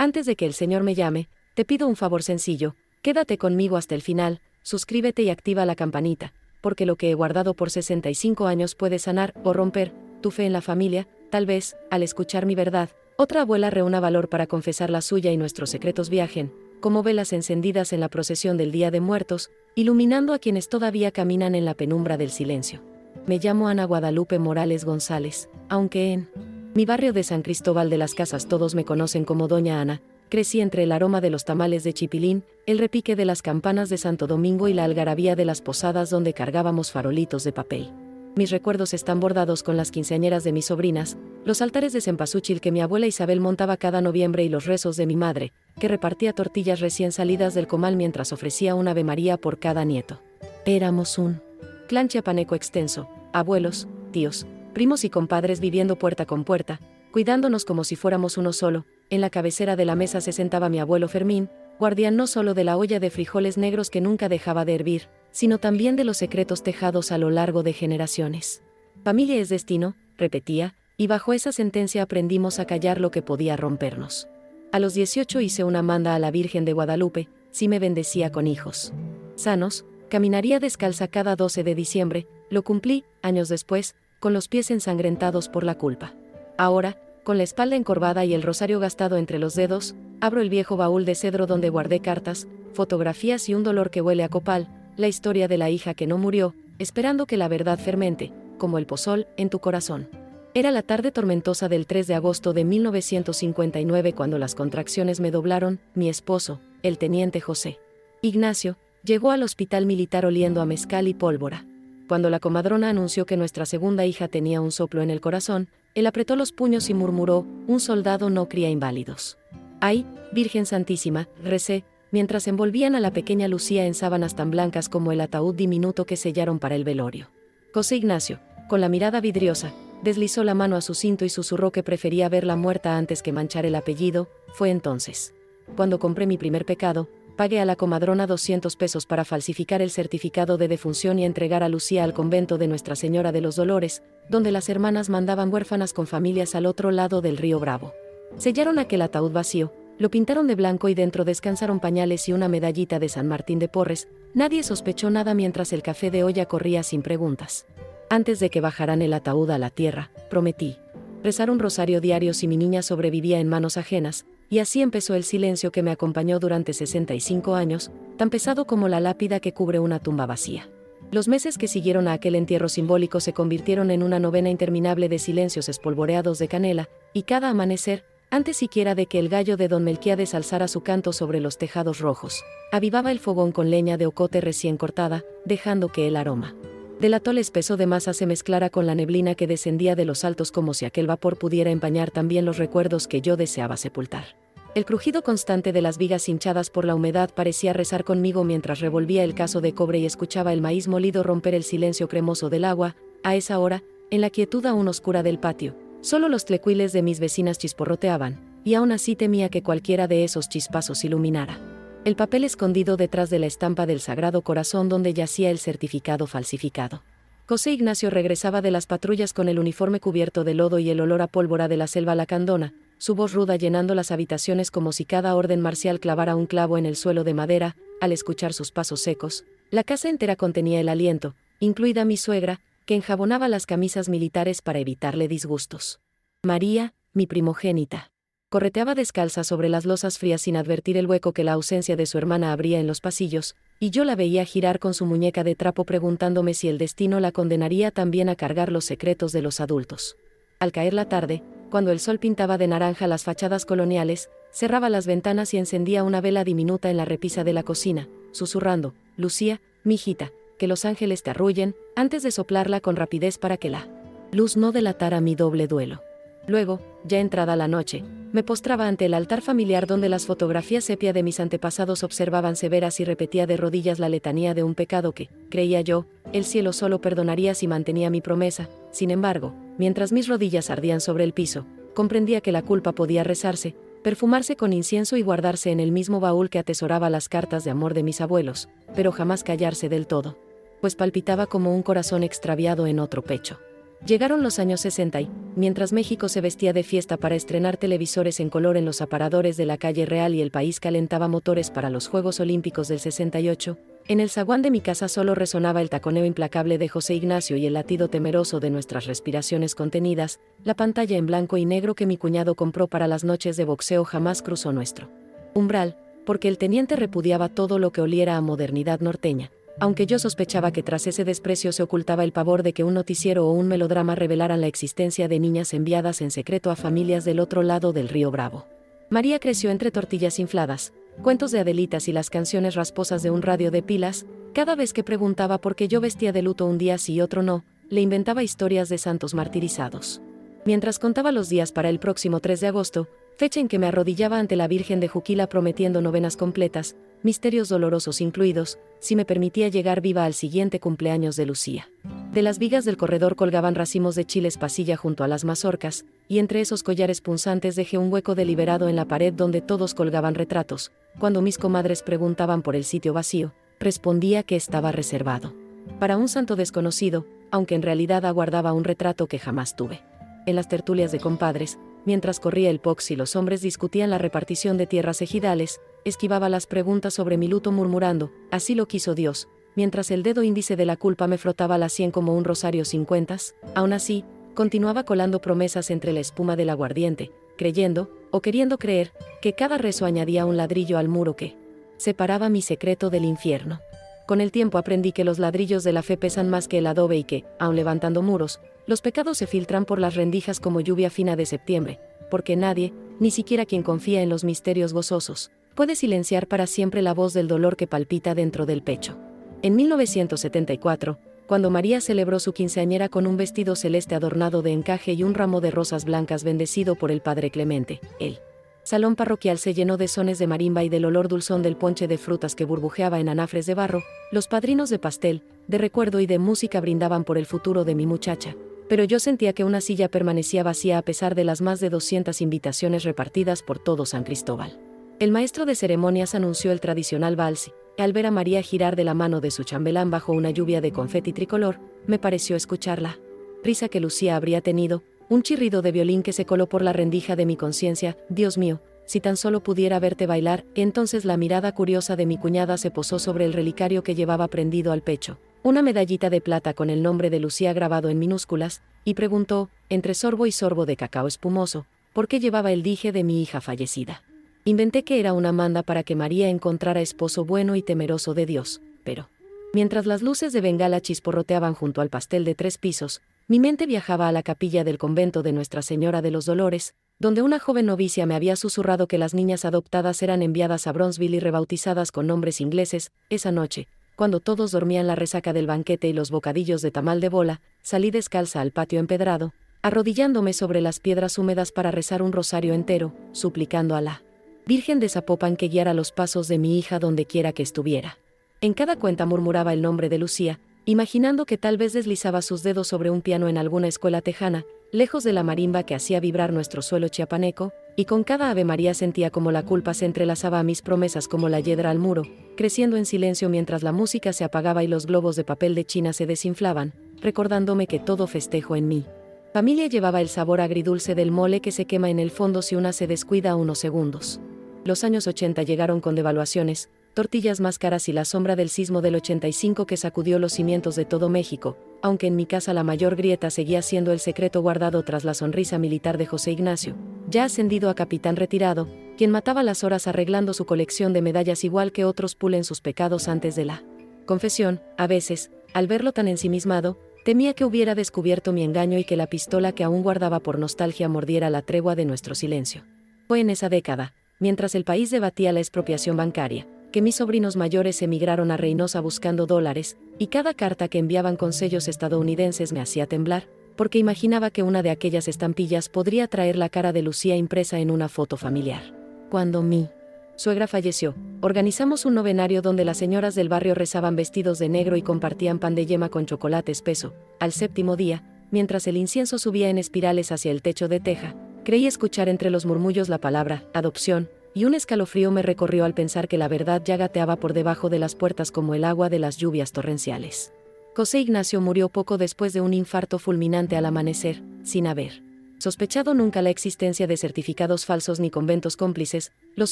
Antes de que el Señor me llame, te pido un favor sencillo, quédate conmigo hasta el final, suscríbete y activa la campanita, porque lo que he guardado por 65 años puede sanar o romper tu fe en la familia. Tal vez, al escuchar mi verdad, otra abuela reúna valor para confesar la suya y nuestros secretos viajen, como velas encendidas en la procesión del Día de Muertos, iluminando a quienes todavía caminan en la penumbra del silencio. Me llamo Ana Guadalupe Morales González, aunque en mi barrio de San Cristóbal de las Casas todos me conocen como Doña Ana. Crecí entre el aroma de los tamales de chipilín, el repique de las campanas de Santo Domingo y la algarabía de las posadas donde cargábamos farolitos de papel. Mis recuerdos están bordados con las quinceañeras de mis sobrinas, los altares de cempasúchil que mi abuela Isabel montaba cada noviembre y los rezos de mi madre, que repartía tortillas recién salidas del comal mientras ofrecía un Ave María por cada nieto. Éramos un clan chiapaneco extenso, abuelos, tíos, primos y compadres viviendo puerta con puerta, cuidándonos como si fuéramos uno solo. En la cabecera de la mesa se sentaba mi abuelo Fermín, guardián no solo de la olla de frijoles negros que nunca dejaba de hervir, sino también de los secretos tejados a lo largo de generaciones. Familia es destino, repetía, y bajo esa sentencia aprendimos a callar lo que podía rompernos. A los 18 hice una manda a la Virgen de Guadalupe, si me bendecía con hijos sanos, caminaría descalza cada 12 de diciembre, lo cumplí, años después, con los pies ensangrentados por la culpa. Ahora, con la espalda encorvada y el rosario gastado entre los dedos, abro el viejo baúl de cedro donde guardé cartas, fotografías y un dolor que huele a copal, la historia de la hija que no murió, esperando que la verdad fermente, como el pozol, en tu corazón. Era la tarde tormentosa del 3 de agosto de 1959 cuando las contracciones me doblaron. Mi esposo, el teniente José Ignacio, llegó al hospital militar oliendo a mezcal y pólvora. Cuando la comadrona anunció que nuestra segunda hija tenía un soplo en el corazón, él apretó los puños y murmuró: un soldado no cría inválidos. ¡Ay, Virgen Santísima!, recé, mientras envolvían a la pequeña Lucía en sábanas tan blancas como el ataúd diminuto que sellaron para el velorio. José Ignacio, con la mirada vidriosa, deslizó la mano a su cinto y susurró que prefería verla muerta antes que manchar el apellido. Fue entonces cuando compré mi primer pecado. Pagué a la comadrona 200 pesos para falsificar el certificado de defunción y entregar a Lucía al convento de Nuestra Señora de los Dolores, donde las hermanas mandaban huérfanas con familias al otro lado del río Bravo. Sellaron aquel ataúd vacío, lo pintaron de blanco y dentro descansaron pañales y una medallita de San Martín de Porres. Nadie sospechó nada mientras el café de olla corría sin preguntas. Antes de que bajaran el ataúd a la tierra, prometí rezar un rosario diario si mi niña sobrevivía en manos ajenas. Y así empezó el silencio que me acompañó durante 65 años, tan pesado como la lápida que cubre una tumba vacía. Los meses que siguieron a aquel entierro simbólico se convirtieron en una novena interminable de silencios espolvoreados de canela, y cada amanecer, antes siquiera de que el gallo de don Melquiades alzara su canto sobre los tejados rojos, avivaba el fogón con leña de ocote recién cortada, dejando que el aroma del atole espeso de masa se mezclara con la neblina que descendía de los altos como si aquel vapor pudiera empañar también los recuerdos que yo deseaba sepultar. El crujido constante de las vigas hinchadas por la humedad parecía rezar conmigo mientras revolvía el cazo de cobre y escuchaba el maíz molido romper el silencio cremoso del agua. A esa hora, en la quietud aún oscura del patio, solo los tlecuiles de mis vecinas chisporroteaban, y aún así temía que cualquiera de esos chispazos iluminara el papel escondido detrás de la estampa del Sagrado Corazón donde yacía el certificado falsificado. José Ignacio regresaba de las patrullas con el uniforme cubierto de lodo y el olor a pólvora de la selva lacandona, su voz ruda llenando las habitaciones como si cada orden marcial clavara un clavo en el suelo de madera. Al escuchar sus pasos secos, la casa entera contenía el aliento, incluida mi suegra, que enjabonaba las camisas militares para evitarle disgustos. María, mi primogénita, correteaba descalza sobre las losas frías sin advertir el hueco que la ausencia de su hermana abría en los pasillos, y yo la veía girar con su muñeca de trapo preguntándome si el destino la condenaría también a cargar los secretos de los adultos. Al caer la tarde, cuando el sol pintaba de naranja las fachadas coloniales, cerraba las ventanas y encendía una vela diminuta en la repisa de la cocina, susurrando: Lucía, mijita, que los ángeles te arrullen, antes de soplarla con rapidez para que la luz no delatara mi doble duelo. Luego, ya entrada la noche, me postraba ante el altar familiar donde las fotografías sepia de mis antepasados observaban severas y repetía de rodillas la letanía de un pecado que, creía yo, el cielo solo perdonaría si mantenía mi promesa. Sin embargo, mientras mis rodillas ardían sobre el piso, comprendía que la culpa podía rezarse, perfumarse con incienso y guardarse en el mismo baúl que atesoraba las cartas de amor de mis abuelos, pero jamás callarse del todo, pues palpitaba como un corazón extraviado en otro pecho. Llegaron los años 60 y, mientras México se vestía de fiesta para estrenar televisores en color en los aparadores de la calle Real y el país calentaba motores para los Juegos Olímpicos del 68, en el zaguán de mi casa solo resonaba el taconeo implacable de José Ignacio y el latido temeroso de nuestras respiraciones contenidas. La pantalla en blanco y negro que mi cuñado compró para las noches de boxeo jamás cruzó nuestro umbral, porque el teniente repudiaba todo lo que oliera a modernidad norteña, aunque yo sospechaba que tras ese desprecio se ocultaba el pavor de que un noticiero o un melodrama revelaran la existencia de niñas enviadas en secreto a familias del otro lado del río Bravo. María creció entre tortillas infladas, cuentos de Adelitas y las canciones rasposas de un radio de pilas. Cada vez que preguntaba por qué yo vestía de luto un día sí y otro no, le inventaba historias de santos martirizados. Mientras contaba los días para el próximo 3 de agosto, fecha en que me arrodillaba ante la Virgen de Juquila prometiendo novenas completas, misterios dolorosos incluidos, si me permitía llegar viva al siguiente cumpleaños de Lucía. De las vigas del corredor colgaban racimos de chiles pasilla junto a las mazorcas, y entre esos collares punzantes dejé un hueco deliberado en la pared donde todos colgaban retratos. Cuando mis comadres preguntaban por el sitio vacío, respondía que estaba reservado para un santo desconocido, aunque en realidad aguardaba un retrato que jamás tuve. En las tertulias de compadres, mientras corría el pox y los hombres discutían la repartición de tierras ejidales, esquivaba las preguntas sobre mi luto murmurando, así lo quiso Dios, mientras el dedo índice de la culpa me frotaba la sien como un rosario sin cuentas. Aún así, continuaba colando promesas entre la espuma del aguardiente, creyendo, o queriendo creer, que cada rezo añadía un ladrillo al muro que separaba mi secreto del infierno. Con el tiempo aprendí que los ladrillos de la fe pesan más que el adobe y que, aun levantando muros, los pecados se filtran por las rendijas como lluvia fina de septiembre, porque nadie, ni siquiera quien confía en los misterios gozosos, puede silenciar para siempre la voz del dolor que palpita dentro del pecho. En 1974, cuando María celebró su quinceañera con un vestido celeste adornado de encaje y un ramo de rosas blancas bendecido por el Padre Clemente, el salón parroquial se llenó de sones de marimba y del olor dulzón del ponche de frutas que burbujeaba en anafres de barro. Los padrinos de pastel, de recuerdo y de música brindaban por el futuro de mi muchacha, pero yo sentía que una silla permanecía vacía a pesar de las más de 200 invitaciones repartidas por todo San Cristóbal. El maestro de ceremonias anunció el tradicional vals, y al ver a María girar de la mano de su chambelán bajo una lluvia de confeti tricolor, me pareció escuchar la risa que Lucía habría tenido, un chirrido de violín que se coló por la rendija de mi conciencia. Dios mío, si tan solo pudiera verte bailar. Entonces la mirada curiosa de mi cuñada se posó sobre el relicario que llevaba prendido al pecho, una medallita de plata con el nombre de Lucía grabado en minúsculas, y preguntó, entre sorbo y sorbo de cacao espumoso, por qué llevaba el dije de mi hija fallecida. Inventé que era una manda para que María encontrara esposo bueno y temeroso de Dios, pero mientras las luces de bengala chisporroteaban junto al pastel de 3 pisos, mi mente viajaba a la capilla del convento de Nuestra Señora de los Dolores, donde una joven novicia me había susurrado que las niñas adoptadas eran enviadas a Bronzeville y rebautizadas con nombres ingleses. Esa noche, cuando todos dormían la resaca del banquete y los bocadillos de tamal de bola, salí descalza al patio empedrado, arrodillándome sobre las piedras húmedas para rezar un rosario entero, suplicando a la Virgen de Zapopan que guiara los pasos de mi hija donde quiera que estuviera. En cada cuenta murmuraba el nombre de Lucía, imaginando que tal vez deslizaba sus dedos sobre un piano en alguna escuela tejana, lejos de la marimba que hacía vibrar nuestro suelo chiapaneco, y con cada Ave María sentía como la culpa se entrelazaba a mis promesas como la hiedra al muro, creciendo en silencio mientras la música se apagaba y los globos de papel de China se desinflaban, recordándome que todo festejo en mí familia llevaba el sabor agridulce del mole que se quema en el fondo si una se descuida unos segundos. Los años 80 llegaron con devaluaciones, tortillas más caras y la sombra del sismo del 85 que sacudió los cimientos de todo México, aunque en mi casa la mayor grieta seguía siendo el secreto guardado tras la sonrisa militar de José Ignacio, ya ascendido a capitán retirado, quien mataba las horas arreglando su colección de medallas igual que otros pulen sus pecados antes de la confesión. A veces, al verlo tan ensimismado, temía que hubiera descubierto mi engaño y que la pistola que aún guardaba por nostalgia mordiera la tregua de nuestro silencio. Fue en esa década, mientras el país debatía la expropiación bancaria, que mis sobrinos mayores emigraron a Reynosa buscando dólares, y cada carta que enviaban con sellos estadounidenses me hacía temblar, porque imaginaba que una de aquellas estampillas podría traer la cara de Lucía impresa en una foto familiar. Cuando mi suegra falleció, organizamos un novenario donde las señoras del barrio rezaban vestidos de negro y compartían pan de yema con chocolate espeso. Al 7º día, mientras el incienso subía en espirales hacia el techo de teja, creí escuchar entre los murmullos la palabra adopción, y un escalofrío me recorrió al pensar que la verdad ya gateaba por debajo de las puertas como el agua de las lluvias torrenciales. José Ignacio murió poco después de un infarto fulminante al amanecer, sin haber sospechado nunca la existencia de certificados falsos ni conventos cómplices. Los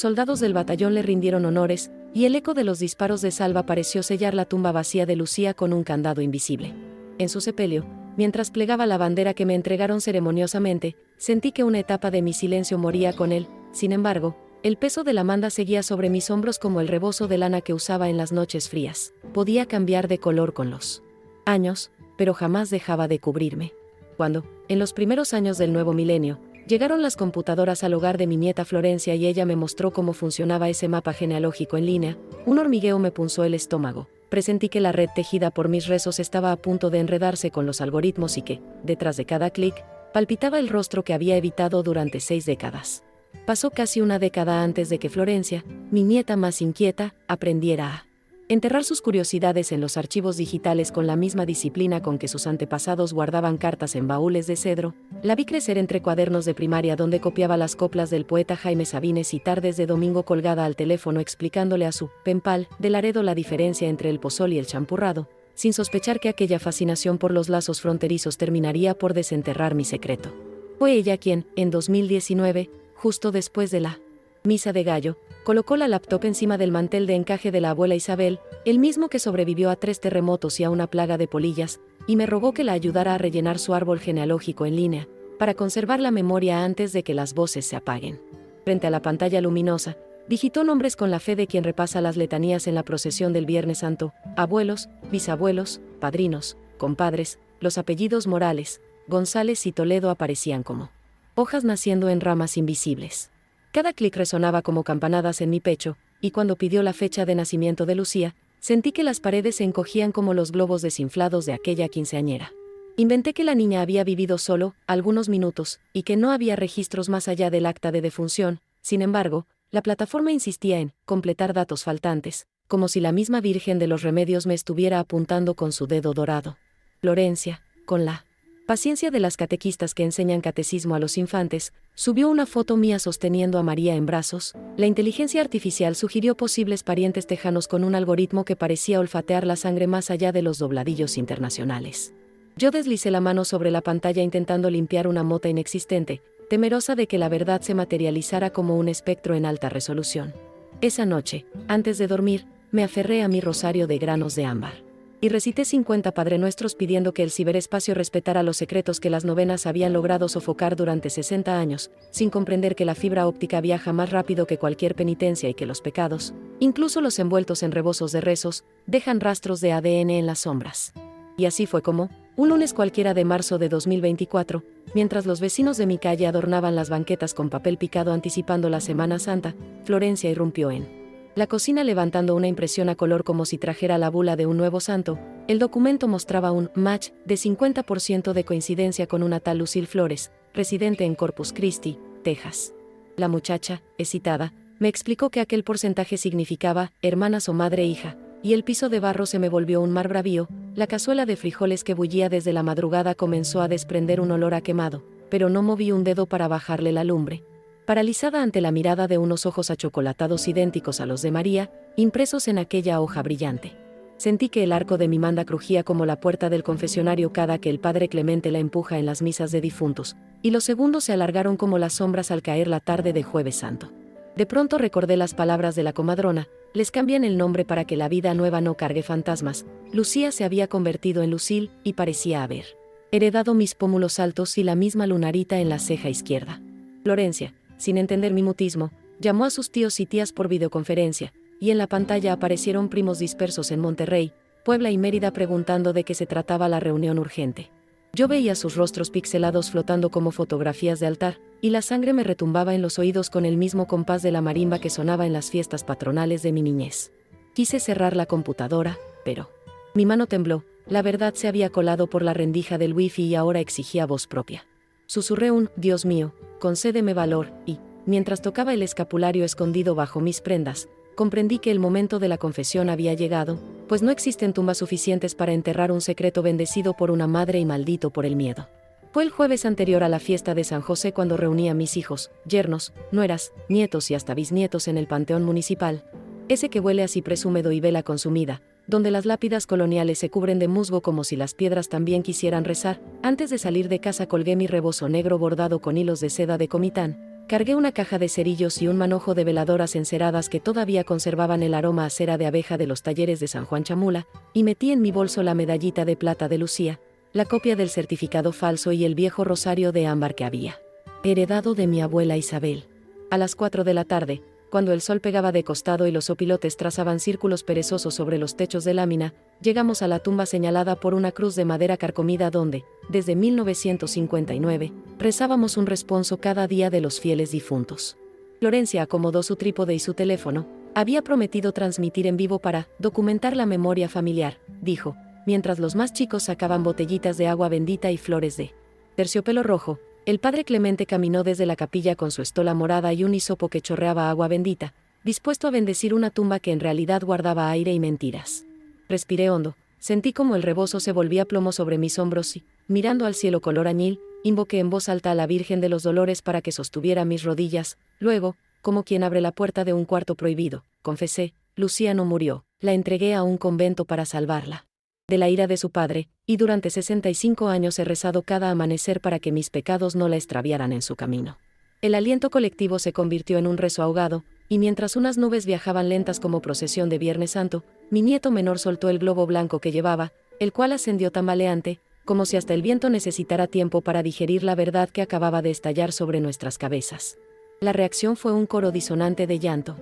soldados del batallón le rindieron honores, y el eco de los disparos de salva pareció sellar la tumba vacía de Lucía con un candado invisible. En su sepelio, mientras plegaba la bandera que me entregaron ceremoniosamente, sentí que una etapa de mi silencio moría con él. Sin embargo, el peso de la manda seguía sobre mis hombros como el rebozo de lana que usaba en las noches frías. Podía cambiar de color con los años, pero jamás dejaba de cubrirme. Cuando, en los primeros años del nuevo milenio, llegaron las computadoras al hogar de mi nieta Florencia y ella me mostró cómo funcionaba ese mapa genealógico en línea, un hormigueo me punzó el estómago. Presentí que la red tejida por mis rezos estaba a punto de enredarse con los algoritmos y que, detrás de cada clic, palpitaba el rostro que había evitado durante 6 décadas. Pasó casi una década antes de que Florencia, mi nieta más inquieta, aprendiera a enterrar sus curiosidades en los archivos digitales con la misma disciplina con que sus antepasados guardaban cartas en baúles de cedro. La vi crecer entre cuadernos de primaria donde copiaba las coplas del poeta Jaime Sabines y tardes de domingo colgada al teléfono explicándole a su penpal de Laredo la diferencia entre el pozol y el champurrado, sin sospechar que aquella fascinación por los lazos fronterizos terminaría por desenterrar mi secreto. Fue ella quien, en 2019, justo después de la misa de gallo, colocó la laptop encima del mantel de encaje de la abuela Isabel, el mismo que sobrevivió a 3 terremotos y a una plaga de polillas, y me rogó que la ayudara a rellenar su árbol genealógico en línea, para conservar la memoria antes de que las voces se apaguen. Frente a la pantalla luminosa, digitó nombres con la fe de quien repasa las letanías en la procesión del Viernes Santo: abuelos, bisabuelos, padrinos, compadres. Los apellidos Morales, González y Toledo aparecían como hojas naciendo en ramas invisibles. Cada clic resonaba como campanadas en mi pecho, y cuando pidió la fecha de nacimiento de Lucía, sentí que las paredes se encogían como los globos desinflados de aquella quinceañera. Inventé que la niña había vivido solo algunos minutos, y que no había registros más allá del acta de defunción. Sin embargo, la plataforma insistía en completar datos faltantes, como si la misma Virgen de los Remedios me estuviera apuntando con su dedo dorado. Florencia, con la paciencia de las catequistas que enseñan catecismo a los infantes, subió una foto mía sosteniendo a María en brazos. La inteligencia artificial sugirió posibles parientes tejanos con un algoritmo que parecía olfatear la sangre más allá de los dobladillos internacionales. Yo deslicé la mano sobre la pantalla intentando limpiar una mota inexistente, temerosa de que la verdad se materializara como un espectro en alta resolución. Esa noche, antes de dormir, me aferré a mi rosario de granos de ámbar y recité 50 Padre Nuestros pidiendo que el ciberespacio respetara los secretos que las novenas habían logrado sofocar durante 60 años, sin comprender que la fibra óptica viaja más rápido que cualquier penitencia y que los pecados, incluso los envueltos en rebozos de rezos, dejan rastros de ADN en las sombras. Y así fue como, un lunes cualquiera de marzo de 2024, mientras los vecinos de mi calle adornaban las banquetas con papel picado anticipando la Semana Santa, Florencia irrumpió en la cocina levantando una impresión a color como si trajera la bula de un nuevo santo. El documento mostraba un match de 50% de coincidencia con una tal Lucille Flores, residente en Corpus Christi, Texas. La muchacha, excitada, me explicó que aquel porcentaje significaba hermanas o madre e hija, y el piso de barro se me volvió un mar bravío. La cazuela de frijoles que bullía desde la madrugada comenzó a desprender un olor a quemado, pero no moví un dedo para bajarle la lumbre. Paralizada ante la mirada de unos ojos achocolatados idénticos a los de María, impresos en aquella hoja brillante. Sentí que el arco de mi manda crujía como la puerta del confesionario cada que el padre Clemente la empuja en las misas de difuntos, y los segundos se alargaron como las sombras al caer la tarde de Jueves Santo. De pronto recordé las palabras de la comadrona: les cambian el nombre para que la vida nueva no cargue fantasmas. Lucía se había convertido en Lucille, y parecía haber heredado mis pómulos altos y la misma lunarita en la ceja izquierda. Florencia, sin entender mi mutismo, llamó a sus tíos y tías por videoconferencia, y en la pantalla aparecieron primos dispersos en Monterrey, Puebla y Mérida preguntando de qué se trataba la reunión urgente. Yo veía sus rostros pixelados flotando como fotografías de altar, y la sangre me retumbaba en los oídos con el mismo compás de la marimba que sonaba en las fiestas patronales de mi niñez. Quise cerrar la computadora, pero mi mano tembló. La verdad se había colado por la rendija del wifi y ahora exigía voz propia. Susurré un «Dios mío, concédeme valor», y, mientras tocaba el escapulario escondido bajo mis prendas, comprendí que el momento de la confesión había llegado, pues no existen tumbas suficientes para enterrar un secreto bendecido por una madre y maldito por el miedo. Fue el jueves anterior a la fiesta de San José cuando reuní a mis hijos, yernos, nueras, nietos y hasta bisnietos en el panteón municipal, ese que huele a ciprés húmedo y vela consumida, donde las lápidas coloniales se cubren de musgo como si las piedras también quisieran rezar. Antes de salir de casa colgué mi rebozo negro bordado con hilos de seda de Comitán, cargué una caja de cerillos y un manojo de veladoras enceradas que todavía conservaban el aroma a cera de abeja de los talleres de San Juan Chamula, y metí en mi bolso la medallita de plata de Lucía, la copia del certificado falso y el viejo rosario de ámbar que había heredado de mi abuela Isabel. A las 4 de la tarde, cuando el sol pegaba de costado y los opilotes trazaban círculos perezosos sobre los techos de lámina, llegamos a la tumba señalada por una cruz de madera carcomida donde, desde 1959, rezábamos un responso cada día de los fieles difuntos. Florencia acomodó su trípode y su teléfono. Había prometido transmitir en vivo para documentar la memoria familiar, dijo, mientras los más chicos sacaban botellitas de agua bendita y flores de terciopelo rojo. El padre Clemente caminó desde la capilla con su estola morada y un hisopo que chorreaba agua bendita, dispuesto a bendecir una tumba que en realidad guardaba aire y mentiras. Respiré hondo, sentí como el rebozo se volvía plomo sobre mis hombros y, mirando al cielo color añil, invoqué en voz alta a la Virgen de los Dolores para que sostuviera mis rodillas. Luego, como quien abre la puerta de un cuarto prohibido, confesé, Lucía no murió, la entregué a un convento para salvarla de la ira de su padre, y durante 65 años he rezado cada amanecer para que mis pecados no la extraviaran en su camino. El aliento colectivo se convirtió en un rezo ahogado, y mientras unas nubes viajaban lentas como procesión de Viernes Santo, mi nieto menor soltó el globo blanco que llevaba, el cual ascendió tambaleante, como si hasta el viento necesitara tiempo para digerir la verdad que acababa de estallar sobre nuestras cabezas. La reacción fue un coro disonante de llanto,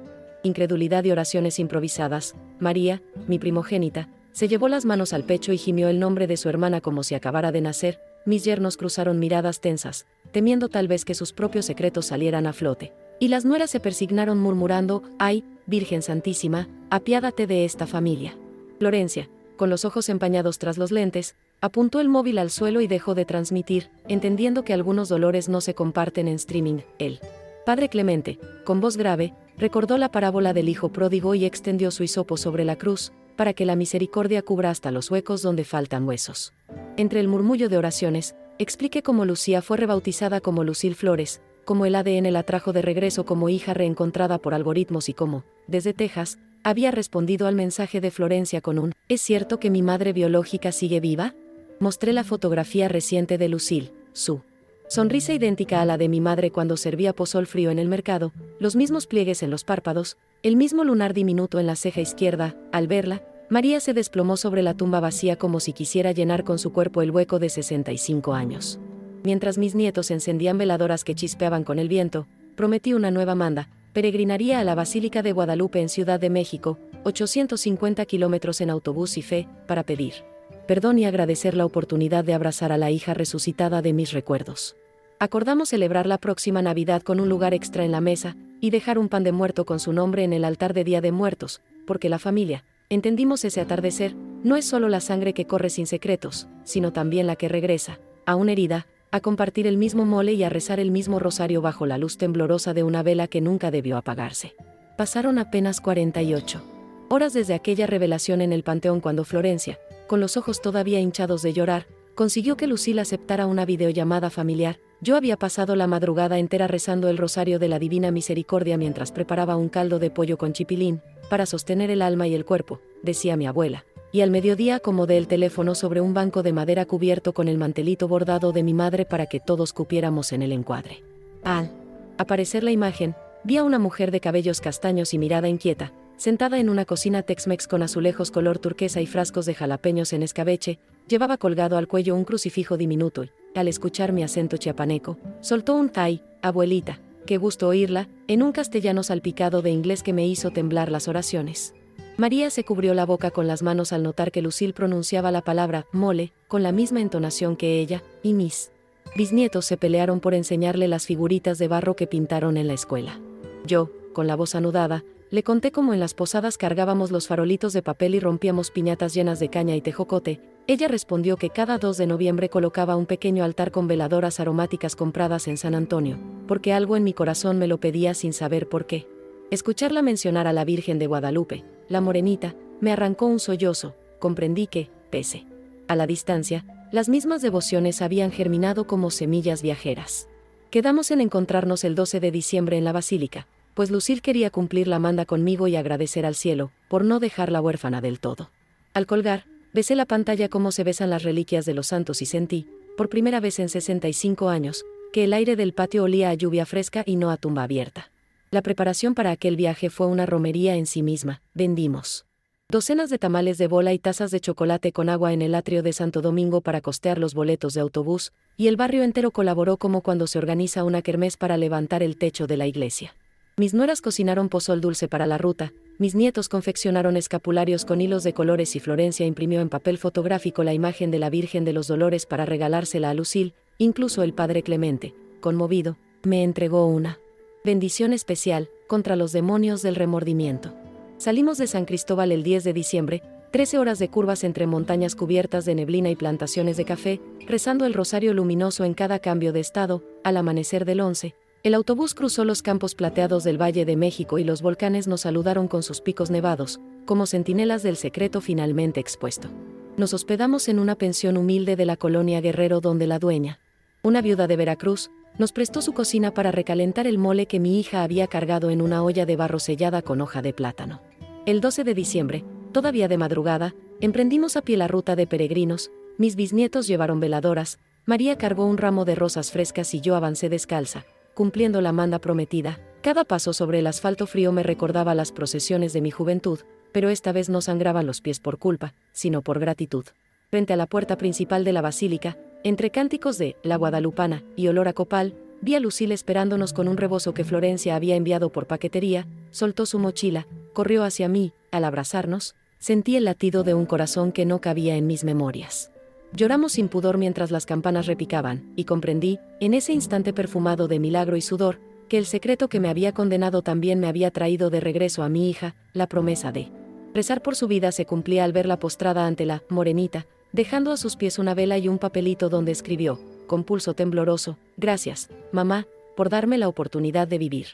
incredulidad y oraciones improvisadas. María, mi primogénita, se llevó las manos al pecho y gimió el nombre de su hermana como si acabara de nacer. Mis yernos cruzaron miradas tensas, temiendo tal vez que sus propios secretos salieran a flote. Y las nueras se persignaron murmurando, «Ay, Virgen Santísima, apiádate de esta familia». Florencia, con los ojos empañados tras los lentes, apuntó el móvil al suelo y dejó de transmitir, entendiendo que algunos dolores no se comparten en streaming. El padre Clemente, con voz grave, recordó la parábola del hijo pródigo y extendió su hisopo sobre la cruz, para que la misericordia cubra hasta los huecos donde faltan huesos. Entre el murmullo de oraciones, expliqué cómo Lucía fue rebautizada como Lucille Flores, cómo el ADN la trajo de regreso como hija reencontrada por algoritmos y cómo, desde Texas, había respondido al mensaje de Florencia con un «¿Es cierto que mi madre biológica sigue viva?». Mostré la fotografía reciente de Lucille, su sonrisa idéntica a la de mi madre cuando servía pozol frío en el mercado, los mismos pliegues en los párpados, el mismo lunar diminuto en la ceja izquierda. Al verla, María se desplomó sobre la tumba vacía como si quisiera llenar con su cuerpo el hueco de 65 años. Mientras mis nietos encendían veladoras que chispeaban con el viento, prometí una nueva manda. Peregrinaría a la Basílica de Guadalupe en Ciudad de México, 850 kilómetros en autobús y fe, para pedir perdón y agradecer la oportunidad de abrazar a la hija resucitada de mis recuerdos. Acordamos celebrar la próxima Navidad con un lugar extra en la mesa, y dejar un pan de muerto con su nombre en el altar de Día de Muertos, porque la familia, entendimos ese atardecer, no es solo la sangre que corre sin secretos, sino también la que regresa, aún herida, a compartir el mismo mole y a rezar el mismo rosario bajo la luz temblorosa de una vela que nunca debió apagarse. Pasaron apenas 48 horas desde aquella revelación en el panteón cuando Florencia, con los ojos todavía hinchados de llorar, consiguió que Lucille aceptara una videollamada familiar. Yo había pasado la madrugada entera rezando el rosario de la Divina Misericordia mientras preparaba un caldo de pollo con chipilín, para sostener el alma y el cuerpo, decía mi abuela. Y al mediodía acomodé el teléfono sobre un banco de madera cubierto con el mantelito bordado de mi madre para que todos cupiéramos en el encuadre. Al aparecer la imagen, vi a una mujer de cabellos castaños y mirada inquieta, sentada en una cocina Tex-Mex con azulejos color turquesa y frascos de jalapeños en escabeche. Llevaba colgado al cuello un crucifijo diminuto y, al escuchar mi acento chiapaneco, soltó un «Ay, abuelita, qué gusto oírla», en un castellano salpicado de inglés que me hizo temblar las oraciones. María se cubrió la boca con las manos al notar que Lucille pronunciaba la palabra «mole» con la misma entonación que ella, y mis bisnietos se pelearon por enseñarle las figuritas de barro que pintaron en la escuela. Yo, con la voz anudada, le conté cómo en las posadas cargábamos los farolitos de papel y rompíamos piñatas llenas de caña y tejocote. Ella respondió que cada 2 de noviembre colocaba un pequeño altar con veladoras aromáticas compradas en San Antonio, porque algo en mi corazón me lo pedía sin saber por qué. Escucharla mencionar a la Virgen de Guadalupe, la morenita, me arrancó un sollozo. Comprendí que, pese a la distancia, las mismas devociones habían germinado como semillas viajeras. Quedamos en encontrarnos el 12 de diciembre en la basílica, pues Lucille quería cumplir la manda conmigo y agradecer al cielo por no dejarla huérfana del todo. Al colgar, besé la pantalla como se besan las reliquias de los santos y sentí, por primera vez en 65 años, que el aire del patio olía a lluvia fresca y no a tumba abierta. La preparación para aquel viaje fue una romería en sí misma. Vendimos docenas de tamales de bola y tazas de chocolate con agua en el atrio de Santo Domingo para costear los boletos de autobús, y el barrio entero colaboró como cuando se organiza una kermés para levantar el techo de la iglesia. Mis nueras cocinaron pozol dulce para la ruta, mis nietos confeccionaron escapularios con hilos de colores y Florencia imprimió en papel fotográfico la imagen de la Virgen de los Dolores para regalársela a Lucille, incluso el padre Clemente, conmovido, me entregó una bendición especial contra los demonios del remordimiento. Salimos de San Cristóbal el 10 de diciembre, 13 horas de curvas entre montañas cubiertas de neblina y plantaciones de café, rezando el rosario luminoso en cada cambio de estado. Al amanecer del 11, el autobús cruzó los campos plateados del Valle de México y los volcanes nos saludaron con sus picos nevados, como centinelas del secreto finalmente expuesto. Nos hospedamos en una pensión humilde de la colonia Guerrero donde la dueña, una viuda de Veracruz, nos prestó su cocina para recalentar el mole que mi hija había cargado en una olla de barro sellada con hoja de plátano. El 12 de diciembre, todavía de madrugada, emprendimos a pie la ruta de peregrinos, mis bisnietos llevaron veladoras, María cargó un ramo de rosas frescas y yo avancé descalza, cumpliendo la manda prometida. Cada paso sobre el asfalto frío me recordaba las procesiones de mi juventud, pero esta vez no sangraban los pies por culpa, sino por gratitud. Frente a la puerta principal de la basílica, entre cánticos de La Guadalupana y olor a copal, vi a Lucille esperándonos con un rebozo que Florencia había enviado por paquetería, soltó su mochila, corrió hacia mí. Al abrazarnos, sentí el latido de un corazón que no cabía en mis memorias. Lloramos sin pudor mientras las campanas repicaban, y comprendí, en ese instante perfumado de milagro y sudor, que el secreto que me había condenado también me había traído de regreso a mi hija. La promesa de rezar por su vida se cumplía al verla postrada ante la morenita, dejando a sus pies una vela y un papelito donde escribió, con pulso tembloroso: gracias, mamá, por darme la oportunidad de vivir.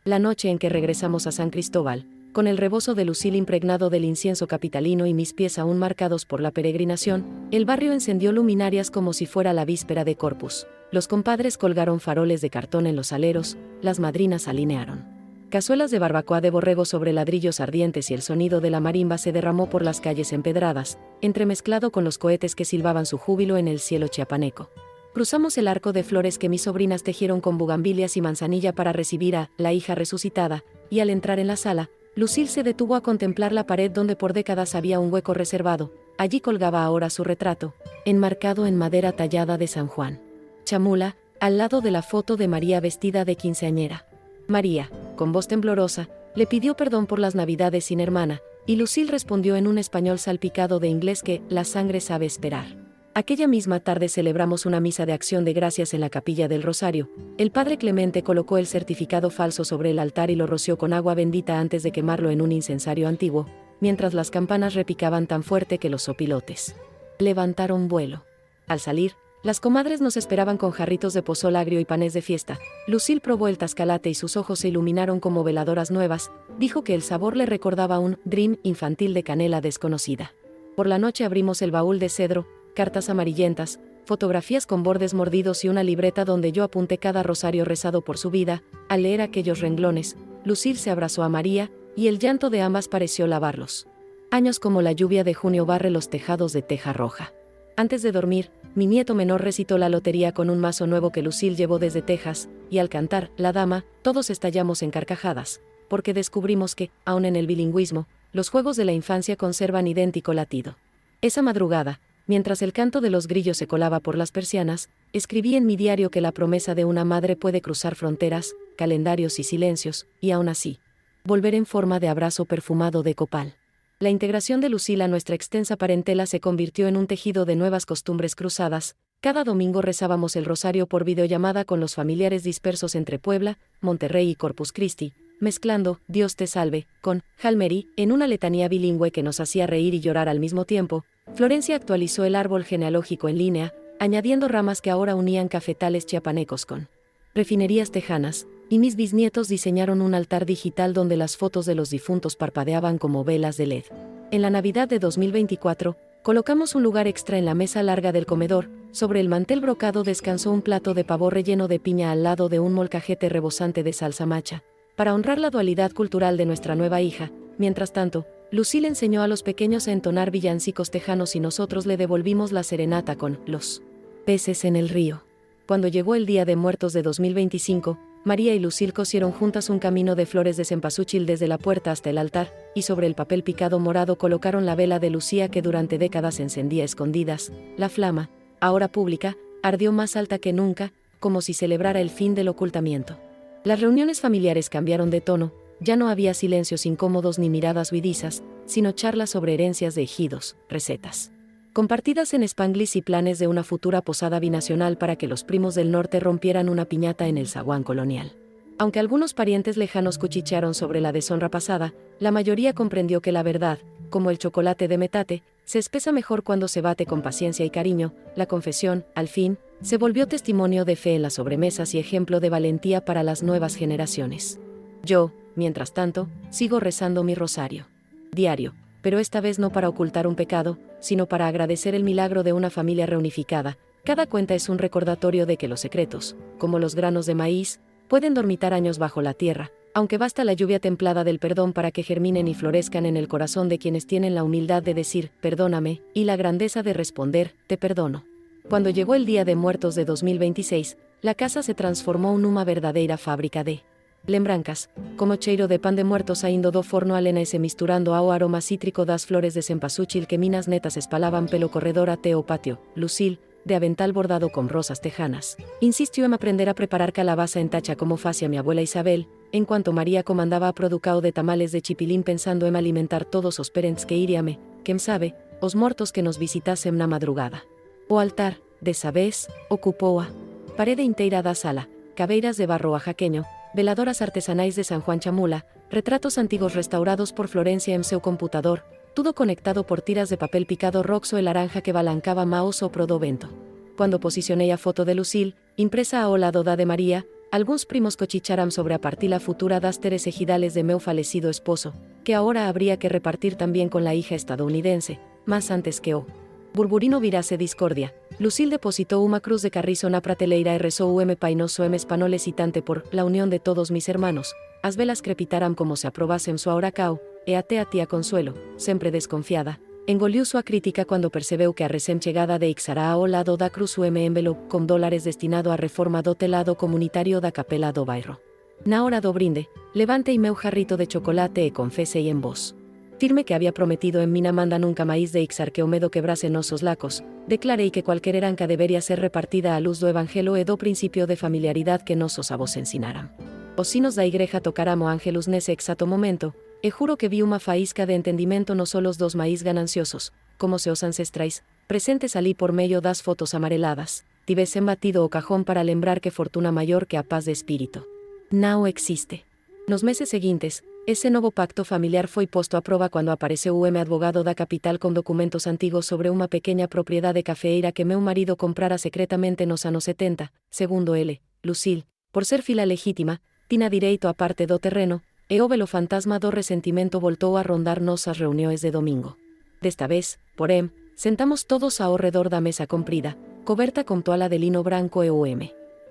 La noche en que regresamos a San Cristóbal, con el rebozo de Lucille impregnado del incienso capitalino y mis pies aún marcados por la peregrinación, el barrio encendió luminarias como si fuera la víspera de Corpus. Los compadres colgaron faroles de cartón en los aleros, las madrinas alinearon cazuelas de barbacoa de borrego sobre ladrillos ardientes y el sonido de la marimba se derramó por las calles empedradas, entremezclado con los cohetes que silbaban su júbilo en el cielo chiapaneco. Cruzamos el arco de flores que mis sobrinas tejieron con bugambilias y manzanilla para recibir a la hija resucitada, y al entrar en la sala, Lucille se detuvo a contemplar la pared donde por décadas había un hueco reservado. Allí colgaba ahora su retrato, enmarcado en madera tallada de San Juan Chamula, al lado de la foto de María vestida de quinceañera. María, con voz temblorosa, le pidió perdón por las navidades sin hermana, y Lucille respondió en un español salpicado de inglés que la sangre sabe esperar. Aquella misma tarde celebramos una misa de acción de gracias en la capilla del Rosario. El padre Clemente colocó el certificado falso sobre el altar y lo roció con agua bendita antes de quemarlo en un incensario antiguo, mientras las campanas repicaban tan fuerte que los sopilotes levantaron vuelo. Al salir, las comadres nos esperaban con jarritos de pozol agrio y panes de fiesta. Lucille probó el tascalate y sus ojos se iluminaron como veladoras nuevas. Dijo que el sabor le recordaba un dream infantil de canela desconocida. Por la noche abrimos el baúl de cedro, cartas amarillentas, fotografías con bordes mordidos y una libreta donde yo apunté cada rosario rezado por su vida. Al leer aquellos renglones, Lucille se abrazó a María, y el llanto de ambas pareció lavarlos. Años como la lluvia de junio barre los tejados de teja roja. Antes de dormir, mi nieto menor recitó la lotería con un mazo nuevo que Lucille llevó desde Texas, y al cantar La Dama, todos estallamos en carcajadas, porque descubrimos que, aun en el bilingüismo, los juegos de la infancia conservan idéntico latido. Esa madrugada, mientras el canto de los grillos se colaba por las persianas, escribí en mi diario que la promesa de una madre puede cruzar fronteras, calendarios y silencios, y aún así, volver en forma de abrazo perfumado de copal. La integración de Lucille a nuestra extensa parentela se convirtió en un tejido de nuevas costumbres cruzadas. Cada domingo rezábamos el rosario por videollamada con los familiares dispersos entre Puebla, Monterrey y Corpus Christi, mezclando Dios te salve con Hail Mary en una letanía bilingüe que nos hacía reír y llorar al mismo tiempo. Florencia actualizó el árbol genealógico en línea, añadiendo ramas que ahora unían cafetales chiapanecos con refinerías tejanas, y mis bisnietos diseñaron un altar digital donde las fotos de los difuntos parpadeaban como velas de LED. En la Navidad de 2024, colocamos un lugar extra en la mesa larga del comedor. Sobre el mantel brocado descansó un plato de pavo relleno de piña al lado de un molcajete rebosante de salsa macha, para honrar la dualidad cultural de nuestra nueva hija. Mientras tanto, Lucille enseñó a los pequeños a entonar villancicos tejanos y nosotros le devolvimos la serenata con los peces en el río. Cuando llegó el Día de Muertos de 2025, María y Lucille cosieron juntas un camino de flores de cempasúchil desde la puerta hasta el altar, y sobre el papel picado morado colocaron la vela de Lucía que durante décadas encendía a escondidas. La flama, ahora pública, ardió más alta que nunca, como si celebrara el fin del ocultamiento. Las reuniones familiares cambiaron de tono, ya no había silencios incómodos ni miradas huidizas, sino charlas sobre herencias de ejidos, recetas compartidas en Spanglish y planes de una futura posada binacional para que los primos del norte rompieran una piñata en el zaguán colonial. Aunque algunos parientes lejanos cuchichearon sobre la deshonra pasada, la mayoría comprendió que la verdad, como el chocolate de metate, se espesa mejor cuando se bate con paciencia y cariño. La confesión, al fin, se volvió testimonio de fe en las sobremesas y ejemplo de valentía para las nuevas generaciones. Yo, mientras tanto, sigo rezando mi rosario diario, pero esta vez no para ocultar un pecado, sino para agradecer el milagro de una familia reunificada. Cada cuenta es un recordatorio de que los secretos, como los granos de maíz, pueden dormitar años bajo la tierra, aunque basta la lluvia templada del perdón para que germinen y florezcan en el corazón de quienes tienen la humildad de decir, perdóname, y la grandeza de responder, te perdono. Cuando llegó el Día de Muertos de 2026, la casa se transformó en una verdadera fábrica de lembrancas, como cheiro de pan de muertos ainda do forno alena ese misturando ao aroma cítrico das flores de cempasúchil que minas netas espalaban pelo corredor até o patio. Lucille, de avental bordado con rosas tejanas, insistió en aprender a preparar calabaza en tacha como facia mi abuela Isabel, en cuanto María comandaba a producao de tamales de chipilín pensando en alimentar todos os parents que iríame, quem sabe, os mortos que nos visitasen na madrugada. O altar, desa vez, ocupou a parede inteira da sala, cabeiras de barro oaxaqueño, veladoras artesanais de San Juan Chamula, retratos antiguos restaurados por Florencia en seu computador, todo conectado por tiras de papel picado roxo el laranja que balancaba mao sopro do vento. Cuando posicioné a foto de Lucille, impresa ao lado da de María, alguns primos cochicharam sobre a partir la futura das teres ejidales de meu falecido esposo, que ahora habría que repartir también con la hija estadounidense, más antes que o burburino virase discordia. Lucille depositó una cruz de carrizo na prateleira e rezou painoso español hesitante por la unión de todos mis hermanos. As velas crepitaran como se aprobasen su oracao, e até a tía Consuelo, sempre desconfiada, engoliu súa crítica cuando percebeu que a recém chegada de Ixará ao lado da cruz envelope con dólares destinado a reforma do telado comunitario da capela do bairro. Na hora do brinde, levantei meu jarrito de chocolate e confesei en voz firme que había prometido en mina manda nunca maíz de Ixar que o medo quebrase nosos lacos. Declarei que cualquier heranca debería ser repartida a luz do evangelio e do principio de familiaridad que nosos avós ensinaran. Os sinos da igreja tocaramo ángelus nese exato momento, e juro que vi unha faísca de entendimento no solos dos maíz gananciosos, como se os ancestrais, presentes alí por medio das fotos amareladas, tivesen batido o cajón para lembrar que fortuna maior que a paz de espírito non existe. Nos meses seguintes, ese novo pacto familiar foi posto a proba cuando apareceu o advogado da capital con documentos antigos sobre unha pequeña propiedade cafeeira que meu marido comprara secretamente nos anos 70, segundo ele, Lucille, por ser fila legítima, tina direito a parte do terreno, e o velo fantasma do resentimento voltou a rondar nosas reunións de domingo. Desta vez, porém, sentamos todos ao redor da mesa comprida, coberta con toala de lino branco e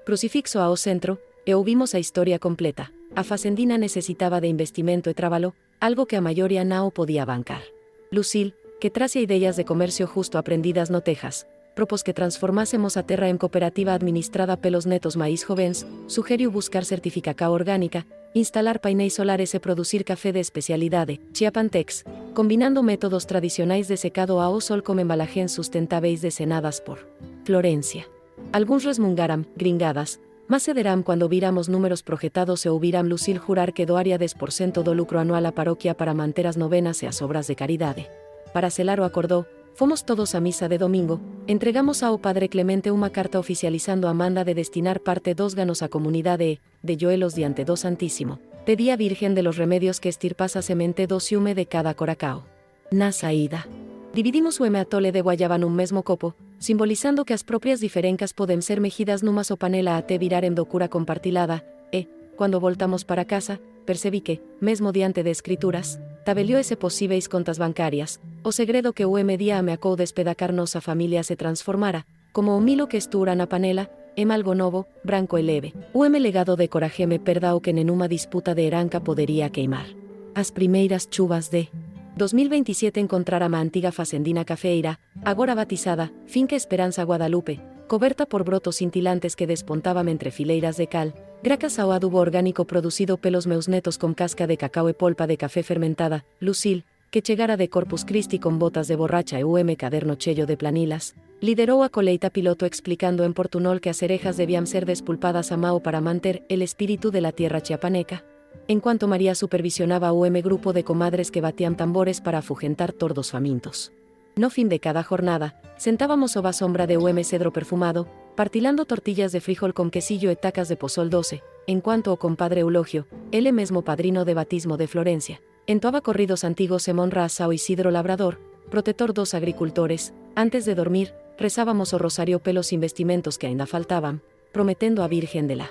crucifixo ao centro, e ouvimos a historia completa. A facendina necesitaba de investimento e trabalo, algo que a maioría non podía bancar. Lucille, que tracia ideas de comercio justo aprendidas no Texas, propos que transformásemos a terra en cooperativa administrada pelos netos maíz jovens, sugeriu buscar certificación orgánica, instalar painéis solares e producir café de especialidade, Chiapantex, combinando métodos tradicionais de secado ao sol con embalagens sustentáveis desenadas por Florencia. Alguns resmungaram, gringadas, mas cederam cuando viramos números projetados e ouviram Lucille jurar que doaría 10% do lucro anual á paroquia para manter as novenas e as obras de caridade. Para selar o acordó, fomos todos a misa de domingo, entregamos ao padre Clemente unha carta oficializando a manda de destinar parte dos ganos á comunidade de Joelos diante do Santísimo. Pedía Virgen de los remedios que estirpas a semente do ciume de cada coracao. Na saída, dividimos o atole de guayaba nun mesmo copo, simbolizando que as propias diferencas poden ser mejidas numa sopanela até virar en docura compartilada, e, cuando voltamos para casa, percebí que, mesmo diante de escrituras, tabelió ese posíveis contas bancarias, o segredo que o día ameacou despedacar nosa familia se transformara, como o milo que estura na panela, algo novo, branco e leve, o legado de corajeme perda o que nenuma disputa de heranca podería queimar. As primeiras chuvas de 2027 encontrar a ma antiga facendina cafeira, agora batizada, Finca Esperanza Guadalupe, coberta por brotos cintilantes que despontaban entre fileiras de cal, gracas ao adubo orgánico producido pelos meus netos con casca de cacao e polpa de café fermentada, Lucil, que chegara de Corpus Christi con botas de borracha e caderno chello de planilas, liderou a coleita piloto explicando en portunol que as cerejas debían ser despulpadas a mao para manter el espíritu de la tierra chiapaneca. En cuanto María supervisionaba a grupo de comadres que batían tambores para afugentar tordos famintos. No fin de cada jornada, sentábamos soba sombra de cedro perfumado, partilando tortillas de frijol con quesillo e tacas de pozol doce, en cuanto o compadre Eulogio, él mesmo padrino de batismo de Florencia, entoaba corridos antiguos en honra a Sao Isidro Labrador, protector dos agricultores. Antes de dormir, rezábamos o rosario pelos investimentos que ainda faltaban, prometendo a Virgen de la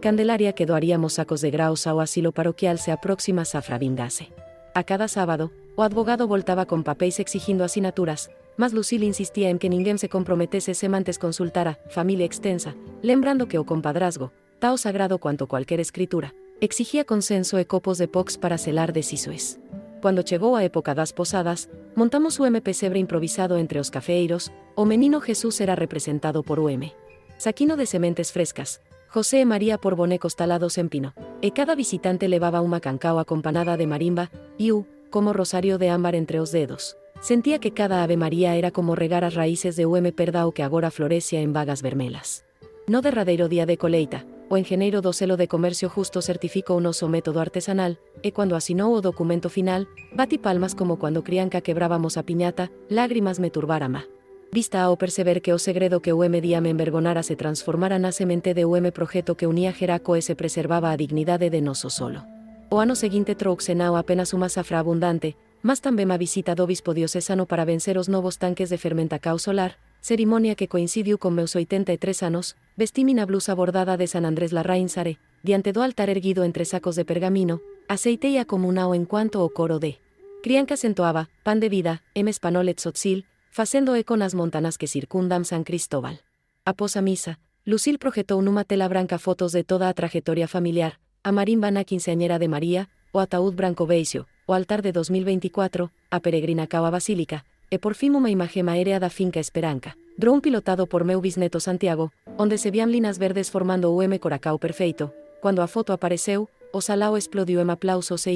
Candelaria que doaríamos sacos de graos ao asilo paroquial se a próxima safra vingase. A cada sábado, o advogado voltaba con papéis exigindo asinaturas, mas Lucil insistía en que ninguén se comprometese sem antes consultara, familia extensa, lembrando que o compadrazgo, tao sagrado cuanto cualquier escritura, exigía consenso e copos de pox para selar decisioes. Cuando chegou a época das posadas, montamos o pesebre improvisado entre os cafeeiros, o menino Jesús era representado por saquino de sementes frescas, José e María por bonecos talados en pino, e cada visitante levaba unha cancao acompanada de marimba, e como rosario de ámbar entre os dedos. Sentía que cada Ave María era como regar as raíces de perdao que agora florecia en vagas vermelas. No derradeiro día de coleita, o enxeneiro do selo de comercio justo certificou o noso método artesanal, e cuando asinou o documento final, bati palmas como cuando crianca quebrábamos a piñata, lágrimas me turbárama. Vista ao perceber que o segredo que día me envergonara se transformara na semente de projeto que unía Jeraco e se preservaba a dignidade de noso solo. O ano seguinte trouxenao apenas unha safra abundante, mas tamén a visita do obispo diocesano para vencer os novos tanques de fermentacao solar, cerimonia que coincidiu con meus 83 anos, vestí mina blusa bordada de San Andrés Larraínsare, diante do altar erguido entre sacos de pergamino, aceitei a comunao en cuanto o coro de criancas entoaba, pan de vida, español et tzotzil, facendo eco nas montanas que circundan San Cristóbal. Após a misa, Lucil projetou nunha tela branca fotos de toda a traxectoria familiar, a marimba na quinceañera de María, o ataúd branco beixo, o altar de 2024, a peregrina cao a Basílica, e por fin unha imaxe aérea da Finca Esperanza, dron pilotado por meu bisneto Santiago, onde se vían linas verdes formando o coracao perfeito. Cuando a foto apareceu, o salao explodiu en aplausos e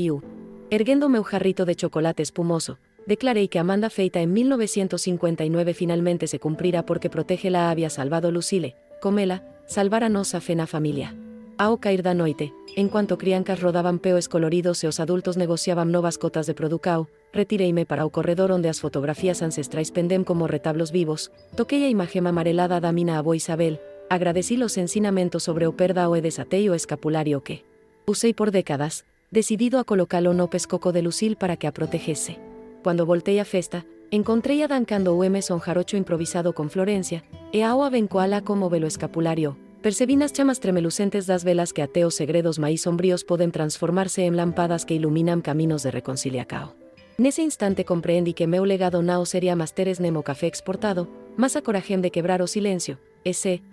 erguendo meu jarrito de chocolate espumoso, declarei que a manda feita en 1959 finalmente se cumprira porque protege la había salvado Lucile, comela, salvar a nosa fe na familia. Ao cair da noite, en cuanto criancas rodaban peoes coloridos e os adultos negociaban novas cotas de producao, retireime para o corredor onde as fotografías ancestrais pendem como retablos vivos, toquei a imaxe amarelada da mina avó Isabel, agradecí los ensinamentos sobre o perdao e desatei o escapulario que usei por décadas, decidido a colocalo no pescoco de Lucil para que a protegese. Cuando voltei a festa, encontrei a dancando son jarocho improvisado con Florencia, e ao abencoala como velo escapulario. Percebí nas chamas tremelucentes das velas que ateos segredos maíz sombríos poden transformarse en lampadas que iluminan caminos de reconciliacao. Nese instante compreendí que meu legado nao sería masteres nemo café exportado, mas a corajem de quebrar o silencio,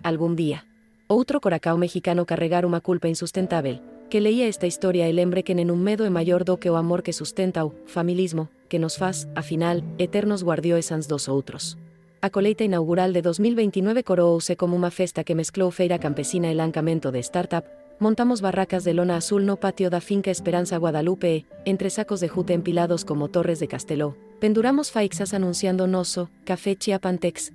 algún día. Outro coracao mexicano carregar unha culpa insustentável, que leía esta historia e lembre que nen un medo é maior do que o amor que sustenta o familismo, que nos faz, a final, eternos guardióes dos outros. A coleita inaugural de 2029 coroouse como unha festa que mesclou feira campesina e lancamento de startup, montamos barracas de lona azul no patio da Finca Esperanza Guadalupe e, entre sacos de jute empilados como torres de casteló, penduramos faixas anunciando noso, Café Chiapantex,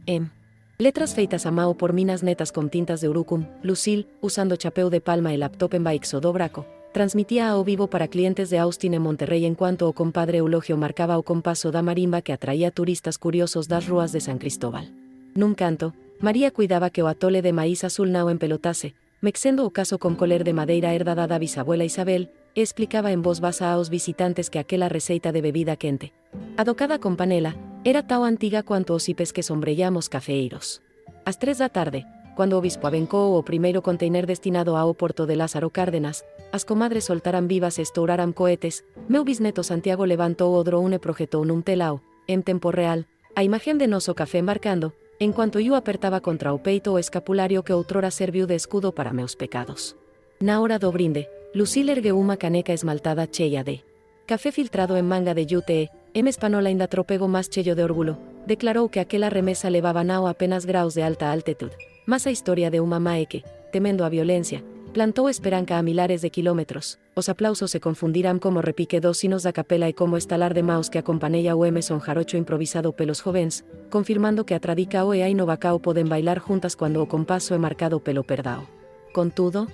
letras feitas a mao por minas netas con tintas de urucum. Lucil, usando chapeu de palma e laptop en Baixo do Braco, transmitía ao vivo para clientes de Austin en Monterrey en cuanto o compadre Eulogio marcaba o compaso da marimba que atraía turistas curiosos das rúas de San Cristóbal. Nun canto, María cuidaba que o atole de maíz azul nao empelotase, mexendo o caso con coler de madeira herdada da bisabuela Isabel, e explicaba en voz baixa aos visitantes que aquela receita de bebida quente, adocada con panela, era tao antiga cuanto os ipes que sombrellamos cafeeiros. Ás 3 da tarde, cuando o bispo avencou o primeiro container destinado ao porto de Lázaro Cárdenas, as comadres soltaran vivas e estouraran cohetes, meu bisneto Santiago levantou o drone e projetou nun telao, en tempo real, a imagen de noso café embarcando, en cuanto eu apertaba contra o peito o escapulario que outrora serviu de escudo para meus pecados. Na hora do brinde, Lucil ergueu unha caneca esmaltada cheia de café filtrado en manga de yute e, Espanol ainda tropego más cheio de orgullo, declaró que aquela remesa levaba nao apenas graus de alta altitud. Mas a historia de unha mae que, temendo a violencia, plantou esperanca a milares de kilómetros. Os aplausos se confundirán como repique dos sinos da capela e como estalar de maos que acompaneia o son jarocho improvisado pelos jovens, confirmando que a tradica e a Novacao poden bailar juntas cuando o compaso é marcado pelo perdao. Contudo,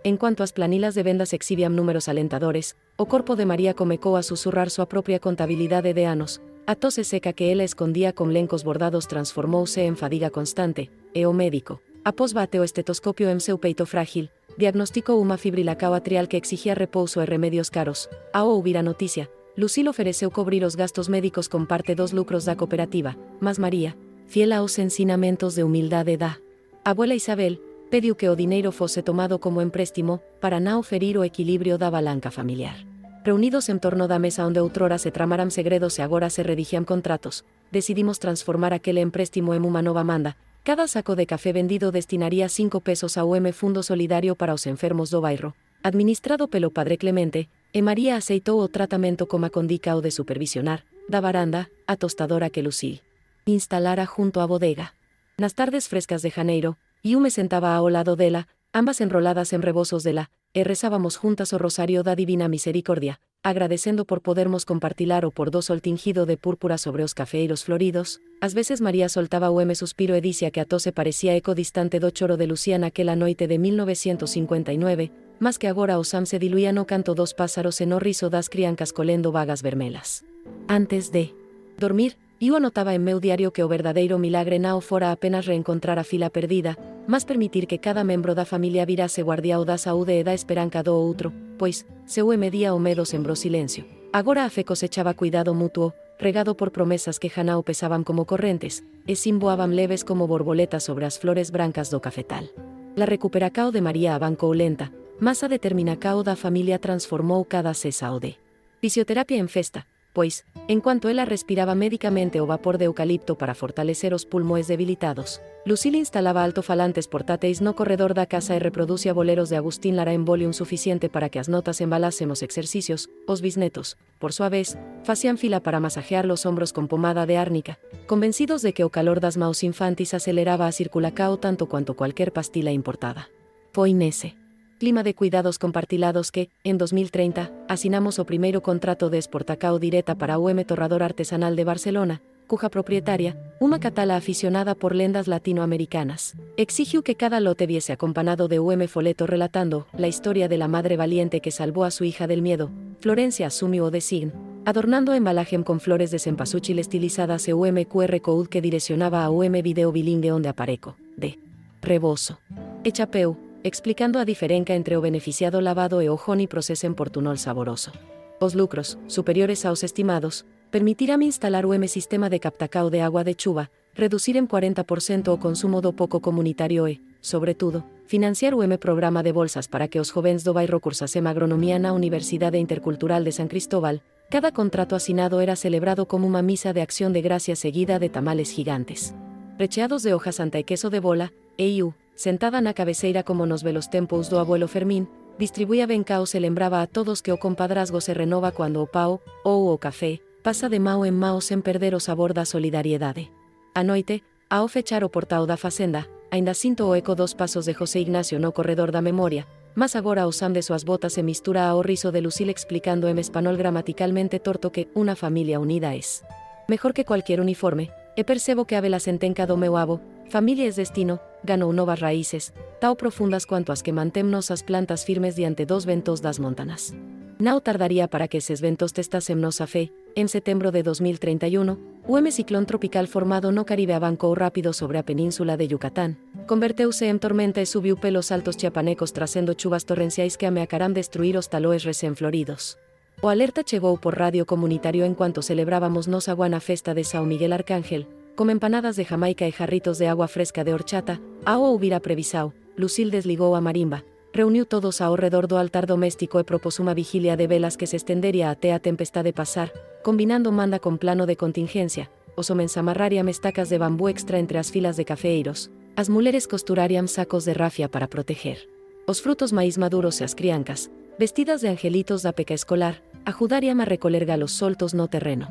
en cuanto ás planilas de vendas exhibiam números alentadores, o corpo de María comecou a susurrar súa propia contabilidade de anos, a tose seca que ela escondía con lencos bordados transformouse en fadiga constante, e o médico, após bate o estetoscopio en seu peito frágil, diagnosticou unha fibrilacao atrial que exigía repouso e remedios caros. Ao ouvir a noticia, Lucille ofereceu cobrir os gastos médicos con parte dos lucros da cooperativa, mas María, fiel aos ensinamentos de humildade da abuela Isabel, pediu que o dineiro fose tomado como empréstimo, para non ferir o equilibrio da balanca familiar. Reunidos en torno da mesa onde outrora se tramaran segredos e agora se redixían contratos, decidimos transformar aquele empréstimo en unha nova manda. Cada saco de café vendido destinaría 5 pesos ao Fundo Solidario para os enfermos do bairro, administrado pelo padre Clemente, e María aceitou o tratamento como condica o de supervisionar, da varanda, a tostadora que Lucille instalara junto á bodega. Nas tardes frescas de janeiro, me sentaba ao lado dela, ambas enroladas en rebozos dela, e rezábamos juntas o rosario da Divina Misericordia, agradecendo por podermos compartilar o por do sol tingido de púrpura sobre os cafeeiros floridos. Ás veces María soltaba o suspiro e dicía que a tose parecía eco distante do choro de Lucía naquela noite de 1959, mas que agora o sam se diluía no canto dos pásaros e no riso das criancas colendo vagas vermelas. Antes de dormir, eu anotaba en meu diario que o verdadeiro milagre nao fora apenas reencontrar a fila perdida, mas permitir que cada membro da familia virase guardiao da saúde e da esperanca do outro, pois, seu medía o medo sembrou silencio. Agora a fe cosechaba cuidado mutuo, regado por promesas que janao pesaban como correntes, e simboaban leves como borboletas sobre as flores brancas do cafetal. La recuperacao de María avancou lenta, mas a determinacao da familia transformou cada cesa o de fisioterapia en festa, pois, en cuanto ela respiraba médicamente o vapor de eucalipto para fortalecer os pulmóns debilitados, Lucille instalaba altofalantes portáteis no corredor da casa e reproducía boleros de Agustín Lara en volume suficiente para que as notas embalásemos exercicios. Os bisnetos, por súa vez, facían fila para masajear los hombros con pomada de árnica, convencidos de que o calor das maus infantis aceleraba a circulacao tanto cuanto cualquier pastila importada. Foi nese clima de cuidados compartilados que, en 2030, asinamos o primeiro contrato de exportacao direta para o Torrador Artesanal de Barcelona, cuja propietaria, unha catala aficionada por lendas latinoamericanas, exigiu que cada lote viese acompañado de folleto relatando la historia de la madre valiente que salvó a su hija del miedo. Florencia asumiu o design, adornando a embalaje con flores de cempasúchil estilizadas e QR code que direccionaba a video bilingue onde apareco, de rebozo e chapeu, explicando a diferenza entre o beneficiado lavado e o honey process en portunol saboroso. Os lucros, superiores aos estimados, permitirán instalar o sistema de captacao de agua de chuva, reducir en 40% o consumo do pouco comunitario e, sobre todo, financiar o programa de bolsas para que os jovens do bairro cursasem agronomía na Universidade Intercultural de San Cristóbal. Cada contrato asinado era celebrado como unha misa de acción de gracias seguida de tamales gigantes, recheados de hoja santa e queso de bola, sentada na cabeceira como nos velos tempos do abuelo Fermín, distribuía bencaos e lembraba a todos que o compadrazgo se renova cuando o pao, ou o café, pasa de mao en mao sen perder o sabor da solidariedade. A noite, ao fechar o portao da facenda, aínda sinto o eco dos pasos de José Ignacio no corredor da memoria, mas agora o sam de súas botas se mistura ao riso de Lucille explicando en espanol gramaticalmente torto que unha familia unida es mejor que cualquier uniforme, e percebo que a vela sentenca do meu abo, familia es destino, ganou novas raíces, tao profundas cuanto as que mantemnos as plantas firmes diante dos ventos das montanas. Nao tardaría para que eses ventos testásemos a fe. En setembro de 2031, o ciclón tropical formado no Caribe avancou rápido sobre a península de Yucatán, converteuse en tormenta e subiu pelos altos chiapanecos trazendo chuvas torrenciais que ameacarán destruir os taloes recén floridos. O alerta chegou por radio comunitario en cuanto celebrábamos nosa guana festa de São Miguel Arcángel, con empanadas de Jamaica e jarritos de agua fresca de horchata. Ao ouvir a previsao, Lucille desligou a marimba, reuniu todos ao redor do altar doméstico e propos unha vigilia de velas que se estendería até a tempestade pasar, combinando manda con plano de contingencia. Os homens amarrariam estacas de bambú extra entre as filas de cafeeiros, as muleres costurariam sacos de rafia para proteger os frutos maíz maduros e as criancas, vestidas de angelitos da peca escolar, ajudariam a recoler galos soltos no terreno.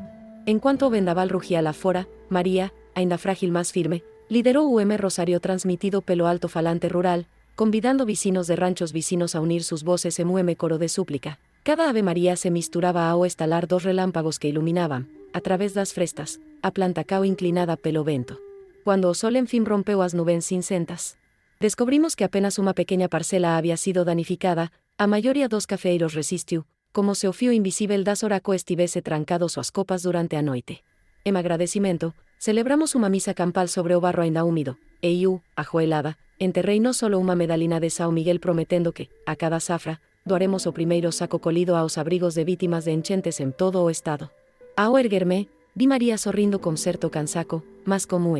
En cuanto vendaval rugía la fora, María, ainda frágil más firme, lideró Rosario transmitido pelo alto falante rural, convidando vecinos de ranchos vecinos a unir sus voces en coro de súplica. Cada Ave María se misturaba a estalar dos relámpagos que iluminaban, a través das frestas, a plantacao inclinada pelo vento. Cuando o sol en fin rompeu as nubes cincentas, descubrimos que apenas una pequeña parcela había sido danificada, a maioría dos cafeeiros resistiu, como se o fío invisível das oraco estivese trancado suas copas durante a noite. En agradecimento, celebramos una misa campal sobre o barro ainda húmido, e iu, ajoelada, enterrei no solo una medalina de São Miguel prometendo que, a cada safra, doaremos o primeiro saco colido aos abrigos de vítimas de enchentes en todo o estado. Ao erguerme, vi María sorrindo con certo cansaco, mas como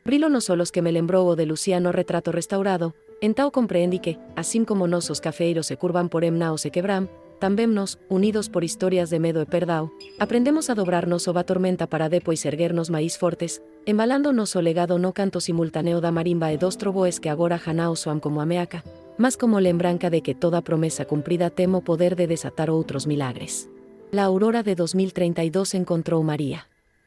Brilo no solos que me lembrou o de Luciano retrato restaurado, entao compreendi que, así como nosos cafeeiros se curvan por nao se quebram, tamén nos, unidos por historias de medo e perdao, aprendemos a dobrarnos ova tormenta para depois erguernos máis fortes, embalándonos o legado no canto simultáneo da marimba e dos troboes que agora janao soan como a meaca, mas como lembranca de que toda promesa cumprida temo poder de desatar outros milagres. La aurora de 2032 encontrou María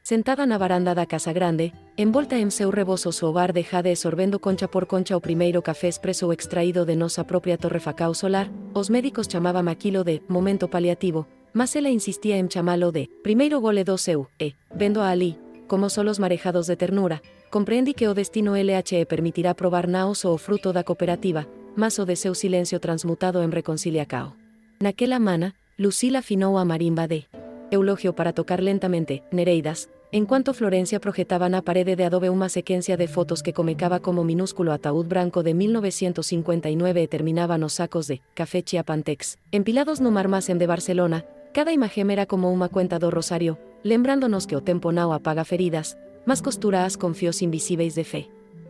sentada na varanda da casa grande, envolta en seu rebozo so hogar de jade e sorbendo concha por concha o primeiro café expreso extraído de nosa propia torrefacao solar. Os médicos chamaban aquilo de momento paliativo, mas ela insistía en chamalo de primeiro gole do seu, vendo a alí, como solos marejados de ternura, compreendi que o destino LHE permitirá probar naos o fruto da cooperativa, mas o de seu silencio transmutado en reconciliacao. Naquela mana, Lucila afinou a marimba de Eulogio para tocar lentamente, Nereidas, en cuanto Florencia projetaba na parede de adobe unha sequencia de fotos que comecaba como minúsculo ataúd branco de 1959 e terminaba nos sacos de Café Chiapantex, empilados no Marmacén de Barcelona. Cada imagen era como unha cuenta do Rosario, lembrándonos que o tempo nao apaga feridas, mas costuraas con fios invisíveis de fe.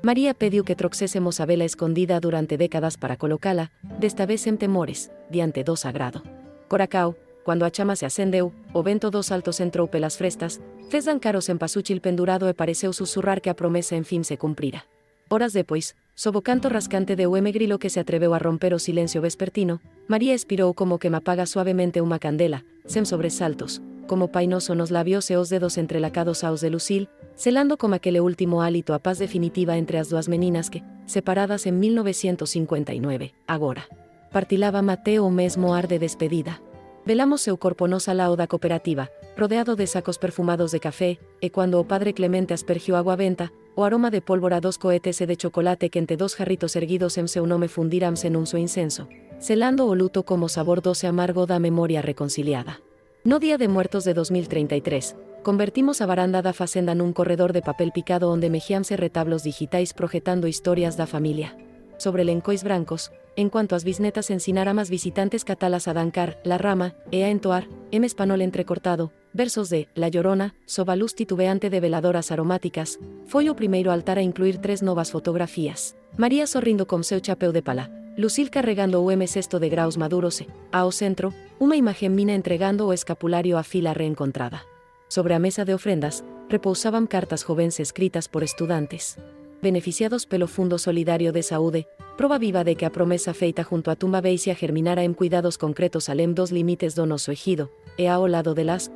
María pediu que troxésemos a vela escondida durante décadas para colocala, desta vez en temores, diante do sagrado Coracao. Cuando a chama se acendeu, o vento dos altos entrou pelas frestas, fez dancaros en pasúchil pendurado e pareceu susurrar que a promesa en fin se cumprira. Horas depois, sob o canto rascante de grilo que se atreveu a romper o silencio vespertino, María expirou como que m'apaga suavemente unha candela, sen sobresaltos, como painoso nos labios e os dedos entrelacados aos de Lucil, selando como aquele último hálito a paz definitiva entre as dúas meninas que, separadas en 1959, agora partilaba Mateo o mesmo ar de despedida. Velamos seu corpo nos alao da cooperativa, rodeado de sacos perfumados de café, e cuando o padre Clemente aspergiu agua benta, o aroma de pólvora dos cohetes e de chocolate que entre dos jarritos erguidos en seu nome fundiramse nun so incenso, selando o luto como sabor doce amargo da memoria reconciliada. No Día de Muertos de 2033, convertimos a varanda da facenda nun corredor de papel picado onde mexíanse retablos digitais projetando historias da familia. Sobre lencois brancos, en cuanto as bisnetas ensinaram as visitantes catalas a dancar, la rama, e a entoar, espanol entrecortado, versos de La Llorona, sob a luz titubeante de veladoras aromáticas, foi o primeiro altar a incluir 3 novas fotografías. María sorrindo con seu chapeu de pala, Lucil carregando o cesto de graus maduros e, ao centro, unha imagen mina entregando o escapulario a fila reencontrada. Sobre a mesa de ofrendas, repousaban cartas jóvenes escritas por estudantes beneficiados pelo Fundo Solidario de Saúde, proba viva de que a promesa feita junto a tumba veixia germinara en cuidados concretos além dos límites do noso ejido, e ao lado delas,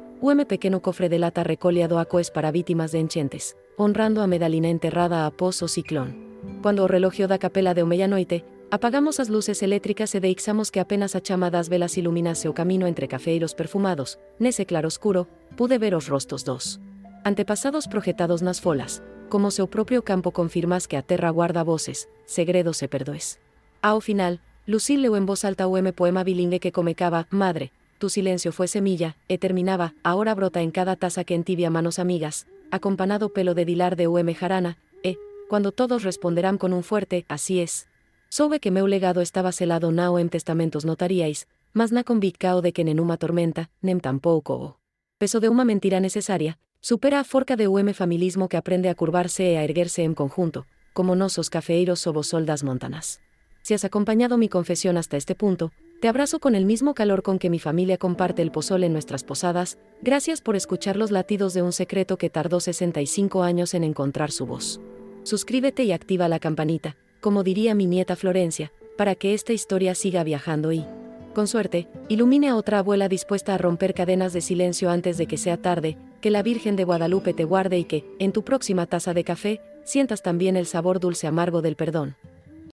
pequeno cofre de lata recoliado a coes para vítimas de enchentes, honrando a medalina enterrada após o ciclón. Cuando o relogio da capela de o medianoite, apagamos as luces eléctricas e deixamos que apenas a chama das velas iluminase o camino entre cafeiros perfumados. Nese claroscuro, pude ver os rostos dos antepasados projetados nas folas, como se o propio campo confirmas que a terra guarda voces, segredos e perdoes. Ao final, Lucil leu en voz alta o poema bilingue que comecaba, Madre, tu silencio fue semilla, e terminaba, ahora brota en cada taza que entibia manos amigas, acompañado pelo de dilar de jarana, e, cuando todos responderán con un fuerte, así es. Soube que meu legado estaba selado nao en testamentos notariais, mas na convicao de que nenuma tormenta, nem tampouco o peso de unha mentira necesaria, supera a forca de familismo que aprende a curvarse e a erguerse en conjunto, como nosos cafeeiros sob o sol das montanas. Si has acompañado mi confesión hasta este punto, te abrazo con el mismo calor con que mi familia comparte el pozole en nuestras posadas. Gracias por escuchar los latidos de un secreto que tardó 65 años en encontrar su voz. Suscríbete y activa la campanita, como diría mi nieta Florencia, para que esta historia siga viajando y, con suerte, ilumine a otra abuela dispuesta a romper cadenas de silencio antes de que sea tarde. Que la Virgen de Guadalupe te guarde y que, en tu próxima taza de café, sientas también el sabor dulce amargo del perdón.